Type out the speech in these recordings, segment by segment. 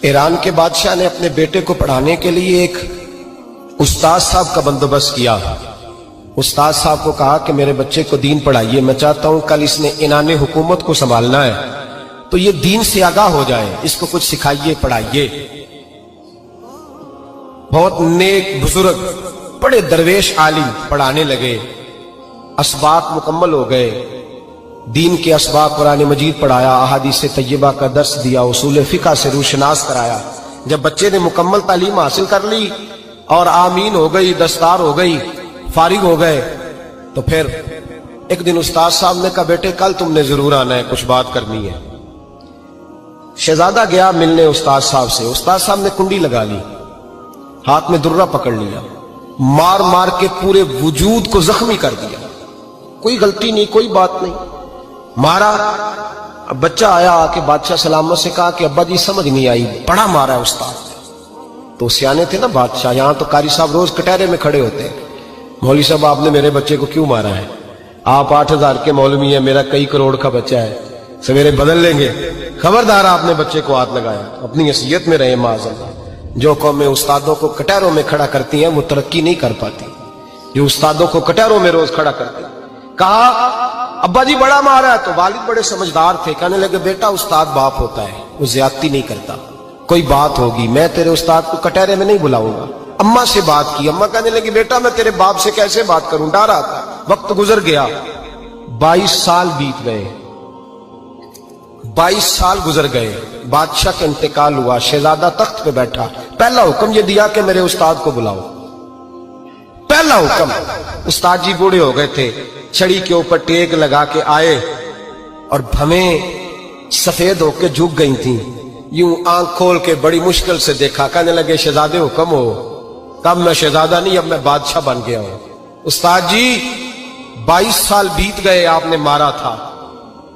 Iran के बादशाह ने अपने बेटे को पढ़ाने के लिए एक उस्ताद साहब का बंदोबस्त किया। उस्ताद साहब को कहा कि मेरे बच्चे को दीन पढ़ाइए, मैं चाहता हूं कल इसने इनाने हुकूमत को संभालना है तो ये दीन से आगाह हो जाए, इसको कुछ सिखाइए, पढ़ाइए। बहुत नेक बुजुर्ग बड़े दरवेश आलिम पढ़ाने लगे, असबाक मुकम्मल हो गए, दीन के असबाक कुरान मजीद पढ़ाया, अहादीस तैयबा का दर्स दिया, उसूल फिक़ह से रूशनास कराया। जब बच्चे ने मुकम्मल तालीम हासिल कर ली और आमीन हो गई, दस्तार हो गई, फारिग हो गए, तो फिर एक दिन उस्ताद साहब ने कहा बेटे कल तुमने जरूर आना है, कुछ बात करनी है। शहजादा गया मिलने उस्ताद साहब से। उस्ताद साहब ने कुंडी लगा ली, हाथ में दुर्रा पकड़ लिया, मार मार के पूरे वजूद को जख्मी कर दिया। कोई गलती नहीं, कोई बात नहीं, मारा। अब बच्चा आया आके बादशाह सलामत से कहा कि अब्बा जी समझ नहीं आई, बड़ा मारा है उस्ताद ने। तो सियाने थे ना बादशाह, यहां तो कारी साहब रोज कटहरे में खड़े होते हैं, मौलवी साहब आपने मेरे बच्चे को क्यों मारा है? आप 8,000 के मौलवी हैं, मेरा कई करोड़ का बच्चा है, सवेरे बदल लेंगे। खबरदार आपने बच्चे को हाथ लगाया, अपनी हैसियत में रहे माज़अल्लाह। जो कौमें उस्तादों को कटहरों में खड़ा करती हैं वो तरक्की नहीं कर पाती, जो उस्तादों को कटहरों में रोज खड़ा करते हैं। कहा अब्बा जी बड़ा मारा है, तो वालिद बड़े समझदार थे, कहने लगे बेटा उस्ताद बाप होता है, वो ज्यादती नहीं करता, कोई बात होगी, मैं तेरे उस्ताद को कटहरे में नहीं बुलाऊंगा। अम्मा से बात की, अम्मा कहने लगी बेटा मैं तेरे बाप से कैसे बात करूं, डर आता। वक्त गुजर गया, 22 साल बीत गए, 22 साल गुजर गए, बादशाह का इंतकाल हुआ, शहजादा तख्त पे बैठा। पहला हुक्म ये दिया कि मेरे उस्ताद को बुलाओ, पहला हुक्म। उस्ताद जी बूढ़े हो गए थे, छड़ी के ऊपर टेक लगा के आए और भवें सफेद होके झुक गई थी। यूं आंख खोल के बड़ी मुश्किल से देखा, कहने लगे शहजादे हुक्म हो। कब मैं शहजादा नहीं, अब मैं बादशाह बन गया हूं। उस्ताद जी 22 साल बीत गए, आपने मारा था,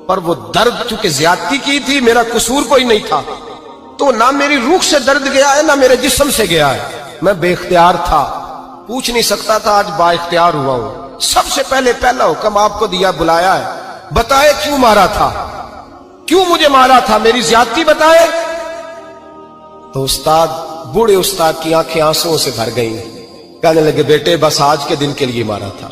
पर वो दर्द चूंकि ज्यादती की थी, मेरा कसूर कोई नहीं था, तो ना मेरी रूह से दर्द गया है ना मेरे जिस्म से गया है, मैं बेख्तियार था, पूछ नहीं सकता था, आज बाइख्तियार हुआ हूं। सबसे पहले पहला हुक्म आपको दिया, बुलाया है, बताए क्यों मारा था, क्यों मुझे मारा था, मेरी ज्यादती बताए। तो उस्ताद, बूढ़े उस्ताद की आंखें आंसुओं से भर गईं, कहने लगे बेटे बस आज के दिन के लिए मारा था,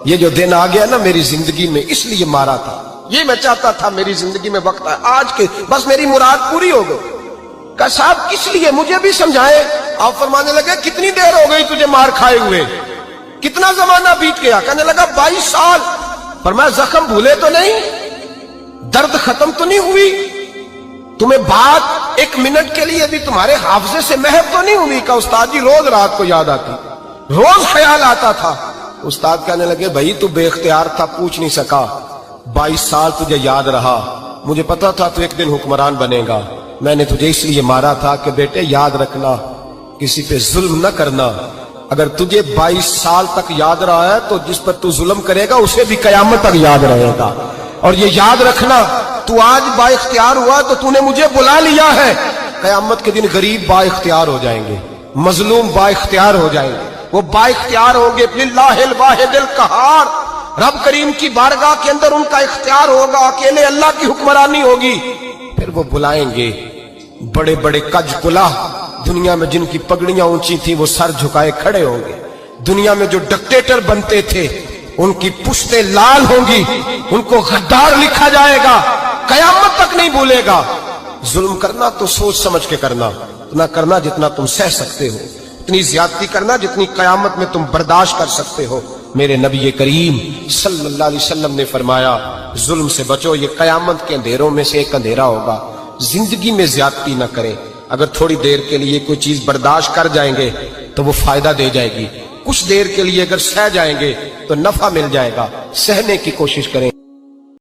ये जो दिन आ गया ना मेरी जिंदगी में, इसलिए मारा था, ये मैं चाहता था मेरी जिंदगी में वक्त है आज के, बस मेरी मुराद पूरी हो गई। कहा साहब किस लिए, मुझे भी समझाए। आप फरमाने लगे कितनी देर हो गई तुझे मार खाए हुए, कितना जमाना बीत गया? कहने लगा 22 साल। पर मैं जख्म भूले तो नहीं, दर्द खत्म तो नहीं हुई, तुम्हें बात एक मिनट के लिए भी तुम्हारे हाफजे से महव तो नहीं हुई? का उस्ताद जी रोज रात को याद आती, रोज ख्याल आता था। उस्ताद कहने लगे भाई तू बेख्तियार था, पूछ नहीं सका, 22 साल तुझे याद रहा, मुझे पता था तू एक दिन हुक्मरान बनेगा, मैंने तुझे इसलिए मारा था कि बेटे याद रखना, किसी पे जुल्म न करना। अगर तुझे 22 साल तक याद रहा है तो जिस पर तू जुल्म करेगा उसे भी कयामत तक याद रहेगा। और ये याद रखना, तू आज बाइख्तियार हुआ तो तूने मुझे बुला लिया है, कयामत के दिन गरीब बाइख्तियार हो जाएंगे, मजलूम बाइख्तियार हो जाएंगे, वो बाइख्तियार होंगे लिल्लाहिल वाहिदिल कहार, रब करीम की बारगाह के अंदर उनका इख्तियार होगा, अकेले अल्लाह की हुक्मरानी होगी। फिर वो बुलाएंगे बड़े बड़े कज कुला, दुनिया में जिनकी पगड़ियां ऊंची थी वो सर झुकाए खड़े होंगे, दुनिया में जो डिक्टेटर बनते थे उनकी पुश्तें लाल होंगी, उनको गद्दार लिखा जाएगा, कयामत तक नहीं भूलेगा। जुल्म करना तो सोच समझ के करना, उतना करना जितना तुम सह सकते हो, उतनी ज्यादती करना जितनी कयामत में तुम बर्दाश्त कर सकते हो। मेरे नबी करीम सल्लल्लाहु अलैहि वसल्लम ने फरमाया जुल्म से बचो, ये कयामत के अंधेरों में से एक अंधेरा होगा। जिंदगी में ज्यादती न करें, अगर थोड़ी देर के लिए कोई चीज बर्दाश्त कर जाएंगे तो वो फायदा दे जाएगी, कुछ देर के लिए अगर सह जाएंगे तो नफा मिल जाएगा, सहने की कोशिश करें।